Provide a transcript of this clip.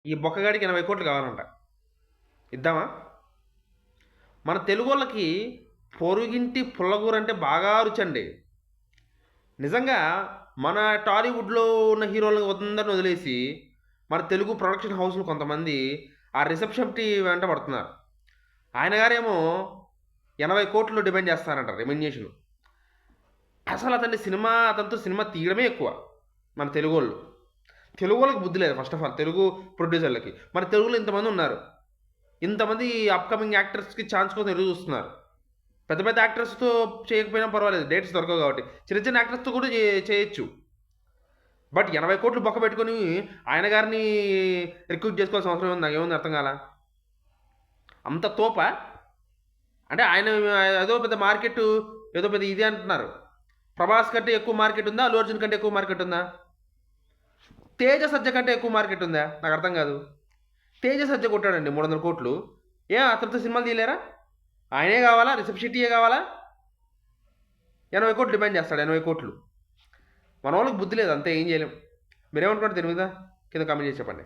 ఈ బొక్కగాడికి 80 కోట్లు కావాలంట. ఇద్దామా? మన తెలుగు వాళ్ళకి పొరుగింటి పుల్లగూర అంటే బాగా రుచండి. నిజంగా మన టాలీవుడ్లో ఉన్న హీరోలను అందరిని వదిలేసి మన తెలుగు ప్రొడక్షన్ హౌస్లు కొంతమంది ఆ రిసెప్షన్ టీ వెంట పడుతున్నారు. ఆయన గారేమో 80 కోట్లు డిమాండ్ చేస్తారంట రెమ్యునరేషన్. అసలు అతనితో సినిమా తీయడమే ఎక్కువ మన తెలుగు వాళ్ళు. తెలుగు వాళ్ళకి బుద్ధి లేదు ఫస్ట్ ఆఫ్ ఆల్, తెలుగు ప్రొడ్యూసర్లకి. మన తెలుగులో ఇంతమంది ఉన్నారు, ఇంతమంది అప్కమింగ్ యాక్టర్స్కి ఛాన్స్ కోసం ఎదురు చూస్తున్నారు. పెద్ద పెద్ద యాక్టర్స్తో చేయకపోయినా పర్వాలేదు, డేట్స్ దొరకవు కాబట్టి చిన్న చిన్న యాక్టర్స్తో కూడా చేయొచ్చు. బట్ 80 కోట్లు బొక్క పెట్టుకొని ఆయన గారిని రిక్రూట్ చేసుకోవాల్సిన అవసరం ఉంది. నాకేముంది అర్థం కాల. అంత తోప అంటే ఆయన ఏదో పెద్ద మార్కెట్, ఏదో పెద్ద ఇది అంటున్నారు. ప్రభాస్ కంటే ఎక్కువ మార్కెట్ ఉందా? అల్లు అర్జున్ కంటే ఎక్కువ మార్కెట్ ఉందా? తేజ సజ్జ కంటే ఎక్కువ మార్కెట్ ఉందా? నాకు అర్థం కాదు. తేజ సజ్జ కొట్టాడండి 300 కోట్లు. అతనితో సినిమాలు తీయలేరా? ఆయనే కావాలా? రిషబ్ శెట్టియే కావాలా? 80 కోట్లు డిమాండ్ చేస్తాడు. 80 కోట్లు. మన వాళ్ళకి బుద్ధి లేదు, అంతే, ఏం చేయలేం. మీరేమనుకుంటారు తెలియదా? కింద కామెంట్ చేసి చెప్పండి.